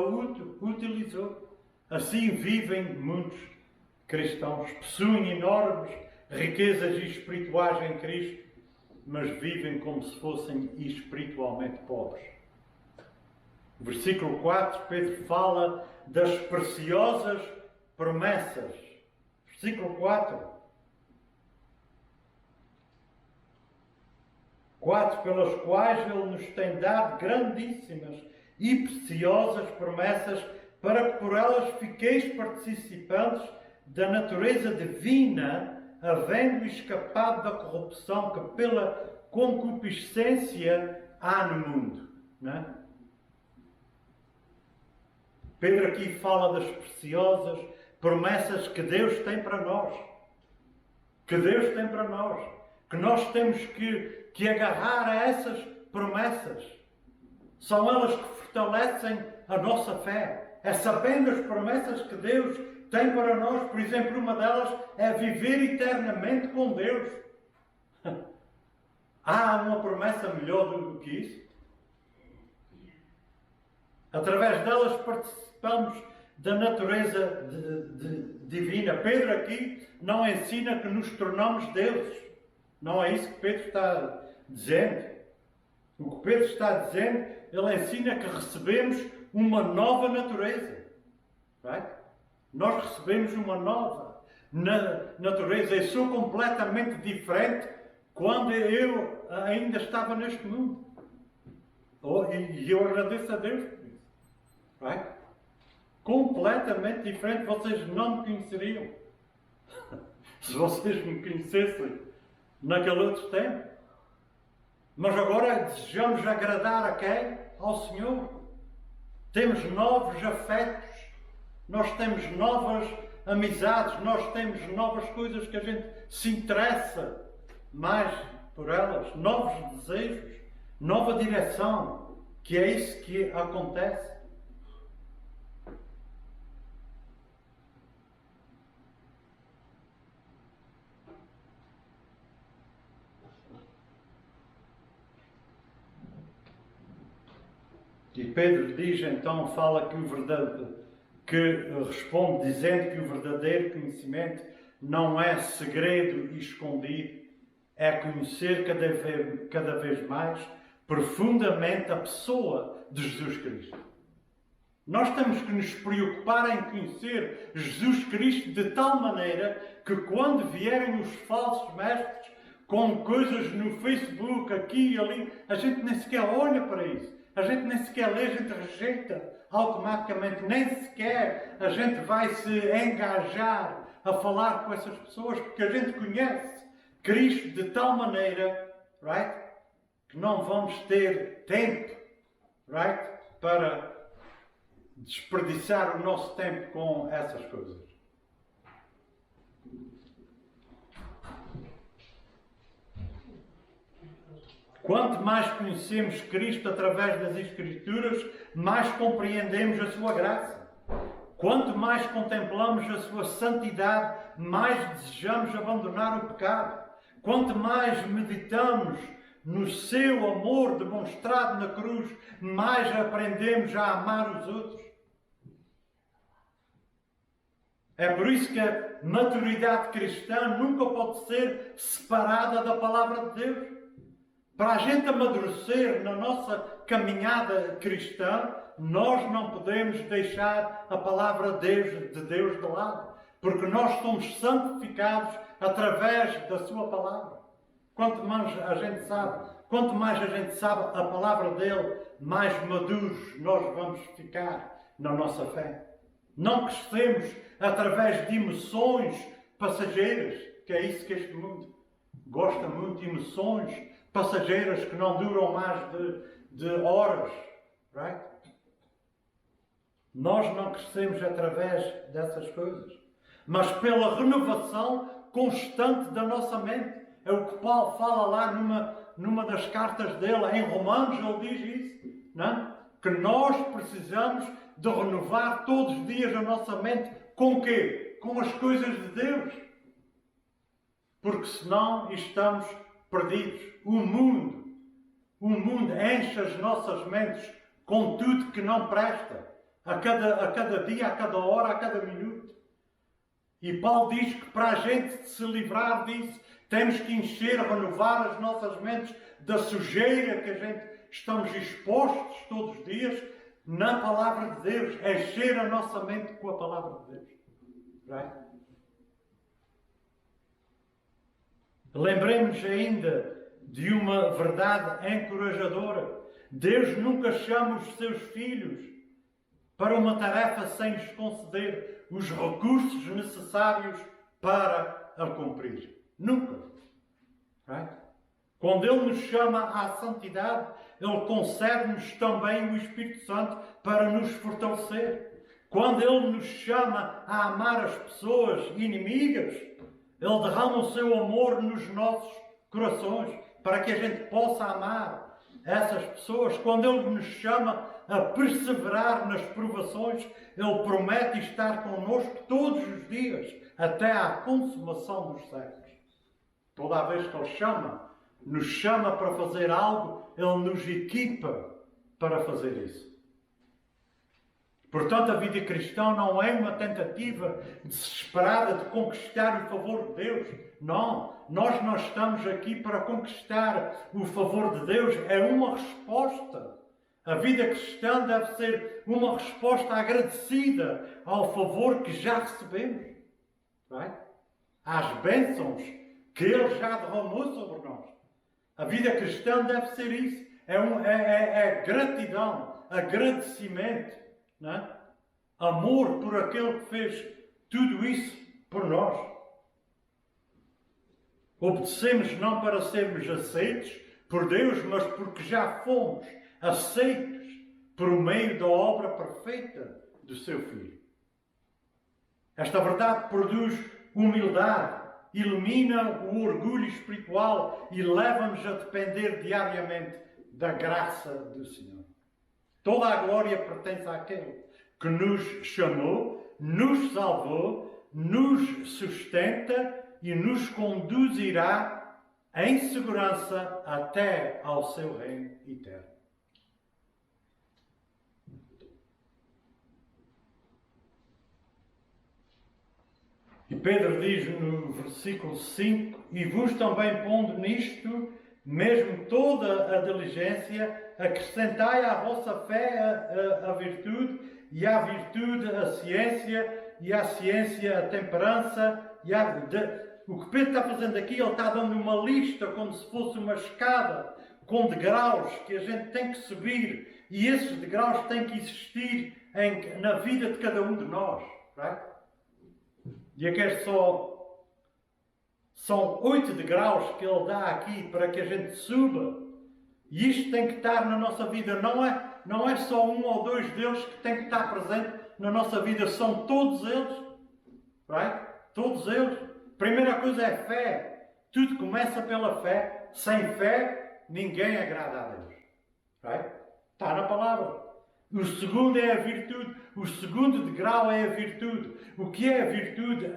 utilizou. Assim vivem muitos cristãos, possuem enormes riquezas espirituais em Cristo, mas vivem como se fossem espiritualmente pobres. Versículo 4, Pedro fala das preciosas promessas. Versículo 4. 4, pelas quais Ele nos tem dado grandíssimas e preciosas promessas, para que por elas fiqueis participantes da natureza divina, havendo escapado da corrupção que pela concupiscência há no mundo. Não é? Pedro aqui fala das preciosas promessas que Deus tem para nós. Que Deus tem para nós. Que nós temos que agarrar a essas promessas. São elas que fortalecem a nossa fé. É sabendo as promessas que Deus tem para nós. Por exemplo, uma delas é viver eternamente com Deus. Há uma promessa melhor do que isso? Através delas participamos da natureza divina. Pedro aqui não ensina que nos tornamos deuses. Não é isso que Pedro está dizendo. O que Pedro está dizendo, ele ensina que recebemos uma nova natureza. Right? Nós recebemos uma nova natureza. Eu sou completamente diferente quando eu ainda estava neste mundo. E eu agradeço a Deus por isso. Right? Completamente diferente. Vocês não me conheceriam. Se vocês me conhecessem naquele outro tempo. Mas agora desejamos agradar a quem? Ao Senhor. Temos novos afetos. Nós temos novas amizades. Nós temos novas coisas que a gente se interessa mais por elas. Novos desejos. Nova direção. Que é isso que acontece. E Pedro diz então, fala que responde dizendo que o verdadeiro conhecimento não é segredo e escondido, é conhecer cada vez mais profundamente a pessoa de Jesus Cristo. Nós temos que nos preocupar em conhecer Jesus Cristo de tal maneira que quando vierem os falsos mestres com coisas no Facebook, aqui e ali, a gente nem sequer olha para isso. A gente nem sequer lê, a gente rejeita automaticamente, nem sequer a gente vai se engajar a falar com essas pessoas, porque a gente conhece Cristo de tal maneira, right, que não vamos ter tempo, right, para desperdiçar o nosso tempo com essas coisas. Quanto mais conhecemos Cristo através das Escrituras, mais compreendemos a sua graça. Quanto mais contemplamos a sua santidade, mais desejamos abandonar o pecado. Quanto mais meditamos no seu amor demonstrado na cruz, mais aprendemos a amar os outros. É por isso que a maturidade cristã nunca pode ser separada da palavra de Deus. Para a gente amadurecer na nossa caminhada cristã, nós não podemos deixar a palavra de Deus de lado. Porque nós somos santificados através da sua palavra. Quanto mais a gente sabe a palavra dele, mais maduros nós vamos ficar na nossa fé. Não crescemos através de emoções passageiras, que é isso que este mundo gosta muito, de emoções passageiras que não duram mais de horas. Right? Nós não crescemos através dessas coisas, mas pela renovação constante da nossa mente. É o que Paulo fala lá numa das cartas dele, em Romanos, ele diz isso, não? Que nós precisamos de renovar todos os dias a nossa mente com o quê? Com as coisas de Deus. Porque senão estamos perdidos. O mundo enche as nossas mentes com tudo que não presta. A cada dia, a cada hora, a cada minuto. E Paulo diz que para a gente se livrar disso, temos que encher, renovar as nossas mentes da sujeira que a gente estamos expostos todos os dias na palavra de Deus. Encher a nossa mente com a palavra de Deus. Right? Lembremos ainda de uma verdade encorajadora. Deus nunca chama os seus filhos para uma tarefa sem lhes conceder os recursos necessários para a cumprir. Nunca. Right? Quando Ele nos chama à santidade, Ele concede-nos também o Espírito Santo para nos fortalecer. Quando Ele nos chama a amar as pessoas inimigas, Ele derrama o seu amor nos nossos corações para que a gente possa amar essas pessoas. Quando Ele nos chama a perseverar nas provações, Ele promete estar connosco todos os dias, até à consumação dos séculos. Toda a vez que Ele nos chama para fazer algo, Ele nos equipa para fazer isso. Portanto, a vida cristã não é uma tentativa desesperada de conquistar o favor de Deus. Não, nós não estamos aqui para conquistar o favor de Deus. É uma resposta. A vida cristã deve ser uma resposta agradecida ao favor que já recebemos. Right? Às bênçãos que Ele já derramou sobre nós. A vida cristã deve ser isso. É gratidão, agradecimento. Não é? Amor por aquele que fez tudo isso por nós. Obedecemos não para sermos aceitos por Deus, mas porque já fomos aceitos por meio da obra perfeita do seu Filho. Esta verdade produz humildade, elimina o orgulho espiritual e leva-nos a depender diariamente da graça do Senhor. Toda a glória pertence àquele que nos chamou, nos salvou, nos sustenta e nos conduzirá em segurança até ao seu reino eterno. E Pedro diz no versículo 5: E vos também pondo nisto mesmo toda a diligência, acrescentai à vossa fé a virtude, e à virtude a ciência, e à ciência a temperança, O que Pedro está fazendo aqui, ele está dando uma lista como se fosse uma escada com degraus que a gente tem que subir, e esses degraus têm que existir na vida de cada um de nós. Right? E aqui são 8 degraus que ele dá aqui para que a gente suba. E isto tem que estar na nossa vida. Não é só um ou dois deles que tem que estar presente na nossa vida. São todos eles. Right? Todos eles. Primeira coisa é fé. Tudo começa pela fé. Sem fé, ninguém agrada a Deus. Right? Está na palavra. O segundo é a virtude. O segundo degrau é a virtude. O que é a virtude?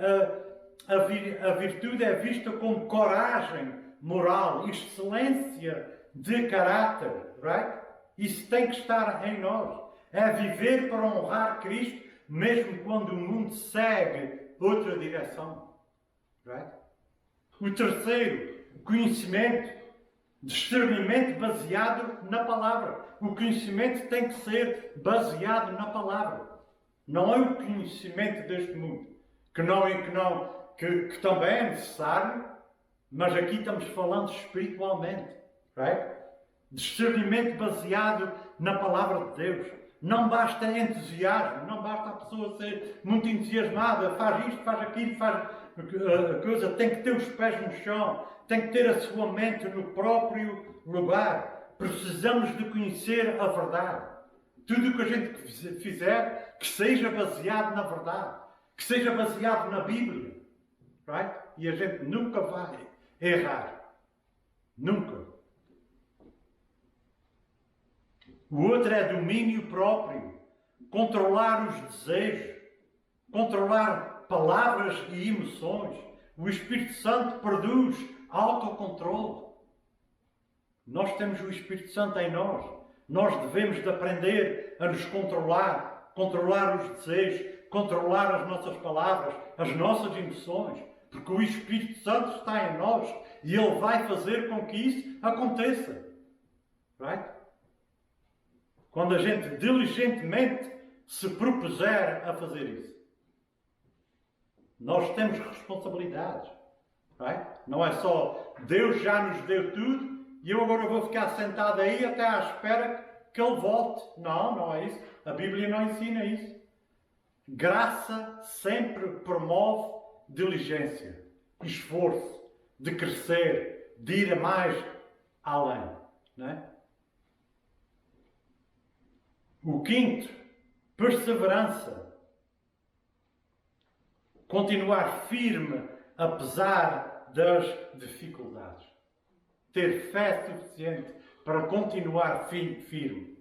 A virtude é vista como coragem moral, excelência de caráter. Right? Isso tem que estar em nós. É viver para honrar Cristo, mesmo quando o mundo segue outra direção. Right? O terceiro, conhecimento, discernimento baseado na palavra. O conhecimento tem que ser baseado na palavra. Não é o conhecimento deste mundo, que também é necessário, mas aqui estamos falando espiritualmente. Right? Discernimento baseado na palavra de Deus. Não basta entusiasmo, não basta a pessoa ser muito entusiasmada, faz isto, faz aquilo, faz a coisa, tem que ter os pés no chão, tem que ter a sua mente no próprio lugar. Precisamos de conhecer a verdade. Tudo o que a gente fizer, que seja baseado na verdade, que seja baseado na Bíblia. Right? E a gente nunca vai errar. Nunca. O outro é domínio próprio, controlar os desejos, controlar palavras e emoções. O Espírito Santo produz autocontrole. Nós temos o Espírito Santo em nós. Nós devemos de aprender a nos controlar, controlar os desejos, controlar as nossas palavras, as nossas emoções, porque o Espírito Santo está em nós e Ele vai fazer com que isso aconteça. Right? Quando a gente diligentemente se propuser a fazer isso. Nós temos responsabilidades. Right? Não é só Deus já nos deu tudo e eu agora vou ficar sentado aí até à espera que Ele volte. Não, não é isso. A Bíblia não ensina isso. Graça sempre promove diligência, esforço, de crescer, de ir mais além. Não é? O quinto, perseverança. Continuar firme apesar das dificuldades. Ter fé suficiente para continuar firme.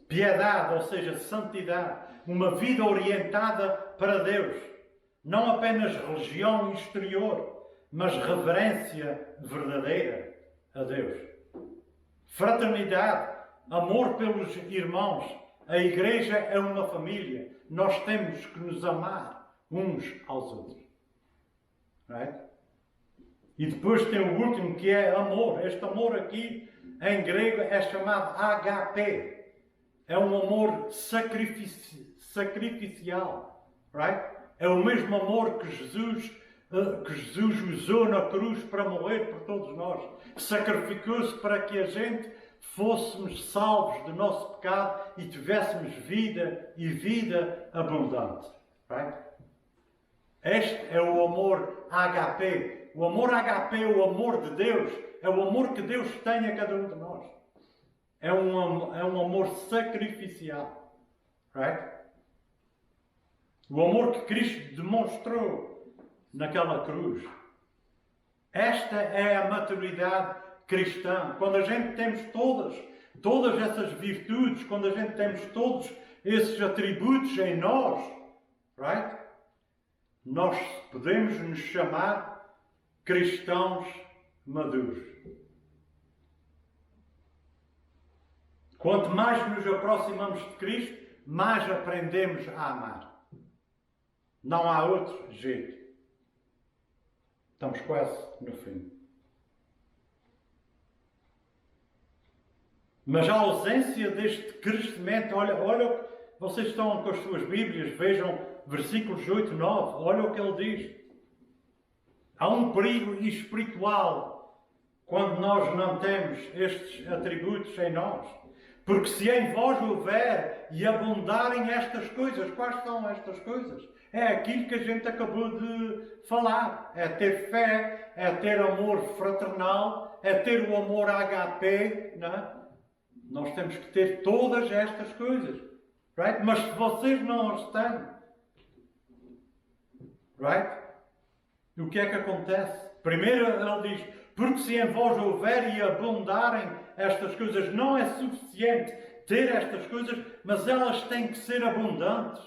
Piedade, ou seja, santidade. Uma vida orientada para Deus. Não apenas religião exterior, mas reverência verdadeira a Deus. Fraternidade. Amor pelos irmãos. A igreja é uma família. Nós temos que nos amar uns aos outros. Right? E depois tem o último que é amor. Este amor aqui, em grego, é chamado HP. É um amor sacrificial. Right? É o mesmo amor que Jesus usou na cruz para morrer por todos nós. Sacrificou-se para que a gente fôssemos salvos do nosso pecado e tivéssemos vida e vida abundante. Right? Este é o amor HP. O amor HP, o amor de Deus, é o amor que Deus tem a cada um de nós. É um amor sacrificial. Right? O amor que Cristo demonstrou naquela cruz. Esta é a maturidade cristã. Quando a gente temos todas essas virtudes, quando a gente temos todos esses atributos em nós, right? Nós podemos nos chamar cristãos maduros. Quanto mais nos aproximamos de Cristo, mais aprendemos a amar. Não há outro jeito. Estamos quase no fim. Mas a ausência deste crescimento, olha, vocês estão com as suas Bíblias, vejam versículos 8 e 9, olha o que ele diz. Há um perigo espiritual quando nós não temos estes atributos em nós. Porque se em vós houver e abundarem estas coisas, quais são estas coisas? É aquilo que a gente acabou de falar. É ter fé, é ter amor fraternal, é ter o amor HP, não é? Nós temos que ter todas estas coisas. Right? Mas se vocês não as têm, right? O que é que acontece? Primeiro ele diz, porque se em vós houver e abundarem estas coisas, não é suficiente ter estas coisas, mas elas têm que ser abundantes.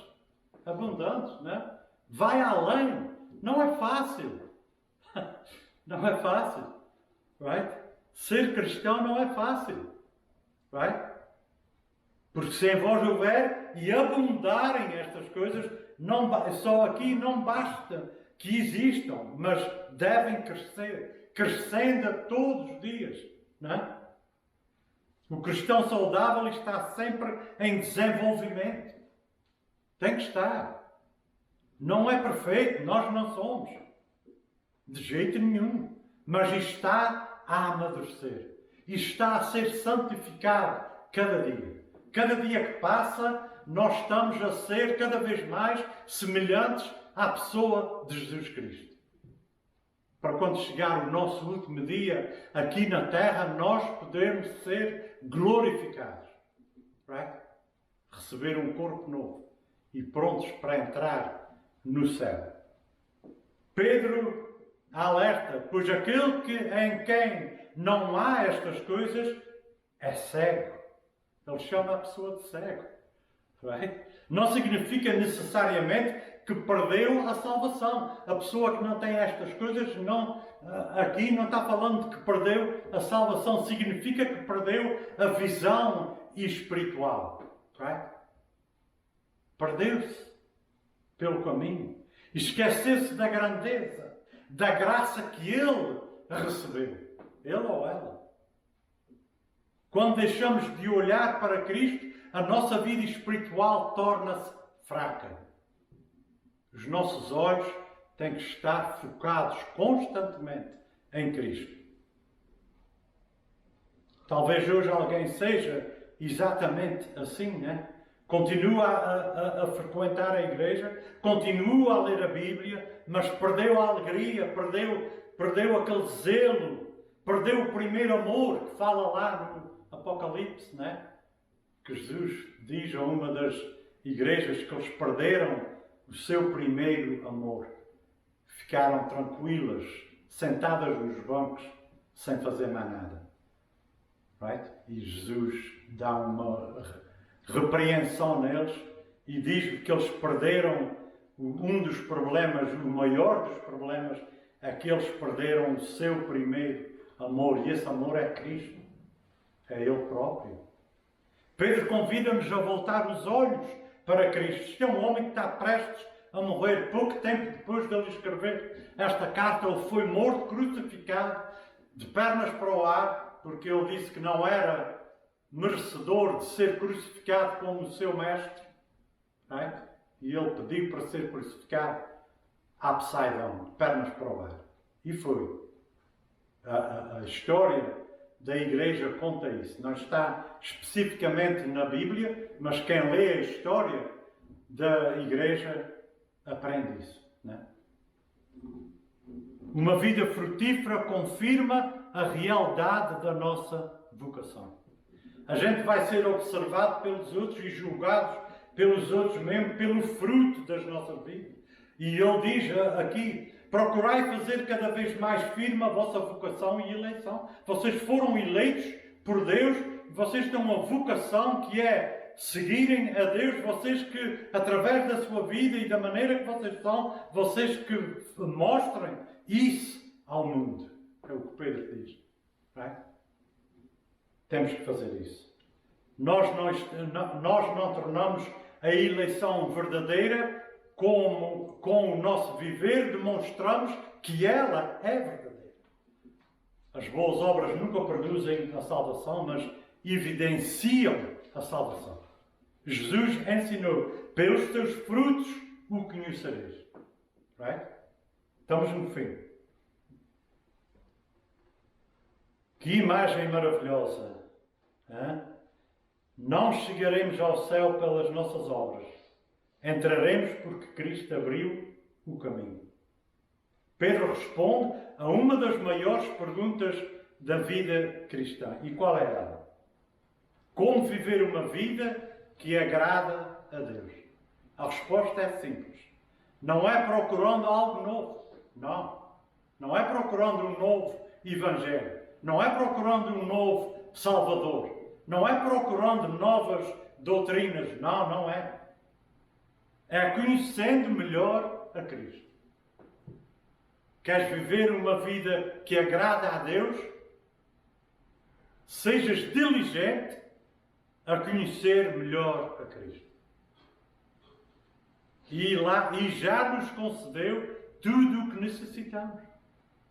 Abundantes, não é? Vai além. Não é fácil. Não é fácil. Right? Ser cristão não é fácil. Right? Porque se em vós houver e abundarem estas coisas, só aqui não basta que existam, mas devem crescer, crescendo todos os dias, não é? O cristão saudável está sempre em desenvolvimento. Tem que estar. Não é perfeito, nós não somos. De jeito nenhum. Mas está a amadurecer. E está a ser santificado cada dia. Cada dia que passa, nós estamos a ser cada vez mais semelhantes à pessoa de Jesus Cristo. Para quando chegar o nosso último dia aqui na Terra, nós podermos ser glorificados. Right? Receber um corpo novo e prontos para entrar no céu. Pedro alerta, pois aquele em quem não há estas coisas é cego. Ele chama a pessoa de cego. Right? Não significa necessariamente que perdeu a salvação. A pessoa que não tem estas coisas, aqui não está falando de que perdeu a salvação. Significa que perdeu a visão espiritual. Right? Perdeu-se pelo caminho. Esqueceu-se da grandeza, da graça que ele recebeu. Ele ou ela. Quando deixamos de olhar para Cristo, a nossa vida espiritual torna-se fraca. Os nossos olhos têm que estar focados constantemente em Cristo. Talvez hoje alguém seja exatamente assim, né? Continua a frequentar a igreja, continua a ler a Bíblia, mas perdeu a alegria, perdeu aquele zelo, perdeu o primeiro amor que fala lá no Apocalipse, né? Que Jesus diz a uma das igrejas que eles perderam o seu primeiro amor. Ficaram tranquilas, sentadas nos bancos, sem fazer mais nada. Right? E Jesus dá uma repreensão neles e diz que eles perderam um dos problemas, o maior dos problemas, é que eles perderam o seu primeiro amor. E esse amor é Cristo. É Ele próprio. Pedro convida-nos a voltar os olhos para Cristo. Este é um homem que está prestes a morrer. Pouco tempo depois de ele escrever esta carta, ele foi morto, crucificado, de pernas para o ar, porque ele disse que não era merecedor de ser crucificado como o seu mestre. Right? E ele pediu para ser crucificado upside down, de pernas para o ar. E foi. A história da Igreja conta isso. Não está especificamente na Bíblia, mas quem lê a história da Igreja aprende isso. Né? Uma vida frutífera confirma a realidade da nossa vocação. A gente vai ser observado pelos outros e julgado pelos outros mesmo pelo fruto das nossas vidas. E ele diz aqui, procurai fazer cada vez mais firme a vossa vocação e eleição. Vocês foram eleitos por Deus, vocês têm uma vocação que é seguirem a Deus, vocês que, através da sua vida e da maneira que vocês são, vocês que mostrem isso ao mundo. É o que Pedro diz. Right? Temos que fazer isso. Nós não tornamos a eleição verdadeira com o nosso viver, demonstramos que ela é verdadeira. As boas obras nunca produzem a salvação, mas evidenciam a salvação. Jesus ensinou, pelos teus frutos o conhecereis. Right? Estamos no fim. Que imagem maravilhosa! Hein? Não chegaremos ao céu pelas nossas obras. Entraremos porque Cristo abriu o caminho. Pedro responde a uma das maiores perguntas da vida cristã. E qual é ela? Como viver uma vida que agrada a Deus? A resposta é simples. Não é procurando algo novo. Não. Não é procurando um novo Evangelho. Não é procurando um novo Salvador. Não é procurando novas doutrinas. Não, não é. É conhecendo melhor a Cristo. Queres viver uma vida que agrada a Deus? Sejas diligente a conhecer melhor a Cristo. e já nos concedeu tudo o que necessitamos.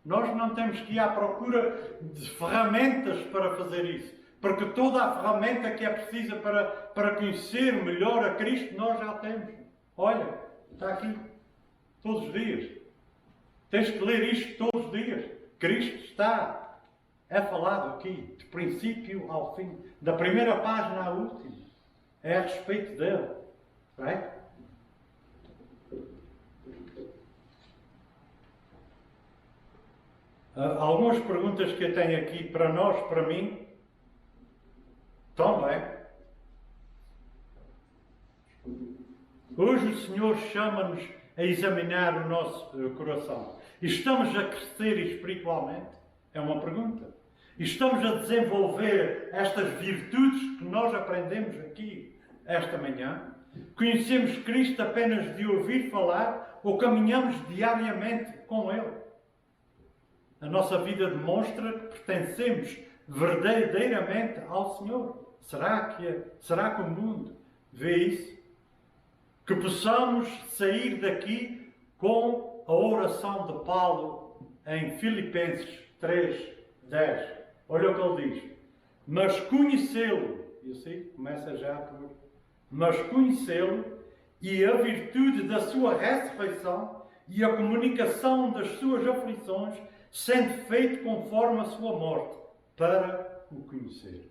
Nós não temos que ir à procura de ferramentas para fazer isso, porque toda a ferramenta que é precisa para conhecer melhor a Cristo, nós já temos. Olha, está aqui, todos os dias. Tens que ler isto todos os dias. Cristo é falado aqui, de princípio ao fim, da primeira página à última. É a respeito dele. Right? Algumas perguntas que eu tenho aqui para nós, para mim, também. Hoje o Senhor chama-nos a examinar o nosso coração. Estamos a crescer espiritualmente? É uma pergunta. Estamos a desenvolver estas virtudes que nós aprendemos aqui esta manhã? Conhecemos Cristo apenas de ouvir falar ou caminhamos diariamente com Ele? A nossa vida demonstra que pertencemos verdadeiramente ao Senhor. Será que o mundo vê isso? Que possamos sair daqui com a oração de Paulo em Filipenses 3:10. Olha o que ele diz. Mas conhecê-lo, e assim começa já por... Mas conhecê-lo e a virtude da sua ressurreição e a comunicação das suas aflições, sendo feito conforme a sua morte, para o conhecer.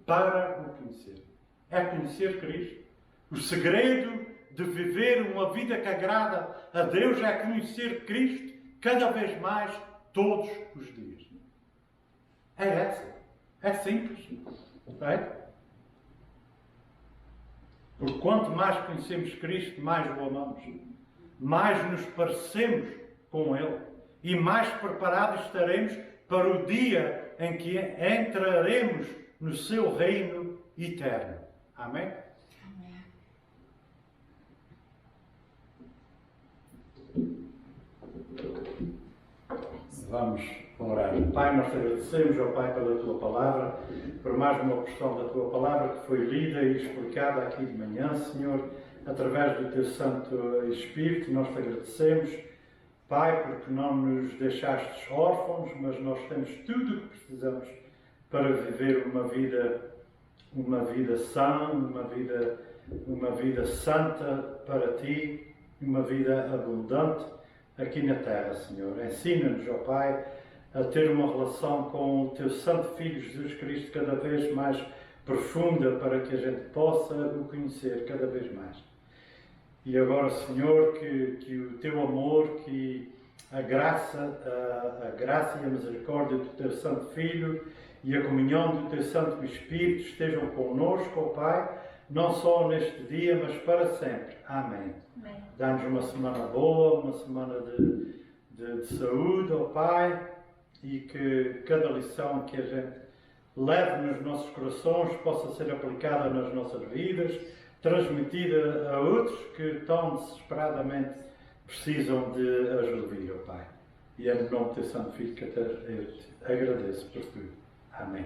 Para o conhecer. É conhecer Cristo. O segredo de viver uma vida que agrada a Deus é conhecer Cristo cada vez mais, todos os dias. É essa. É simples. É? Porque quanto mais conhecemos Cristo, mais o amamos. Mais nos parecemos com Ele. E mais preparados estaremos para o dia em que entraremos no seu reino eterno. Amém? Vamos orar. Pai, nós te agradecemos, ó Pai, pela Tua Palavra, por mais uma porção da Tua Palavra que foi lida e explicada aqui de manhã, Senhor, através do Teu Santo Espírito. Nós te agradecemos, Pai, porque não nos deixaste órfãos, mas nós temos tudo o que precisamos para viver uma vida sã, uma vida santa para Ti, uma vida abundante aqui na terra, Senhor. Ensina-nos, ó Pai, a ter uma relação com o Teu Santo Filho Jesus Cristo cada vez mais profunda, para que a gente possa o conhecer cada vez mais. E agora, Senhor, que o Teu amor, que a graça e a misericórdia do Teu Santo Filho e a comunhão do Teu Santo Espírito estejam connosco, ó Pai, não só neste dia, mas para sempre. Amém. Dá-nos uma semana boa, uma semana de saúde, ó Pai, e que cada lição que a gente leve nos nossos corações possa ser aplicada nas nossas vidas, transmitida a outros que tão desesperadamente precisam de ajuda, ó Pai. E é no nome do Teu Santo Filho que eu te agradeço por tudo. Amém.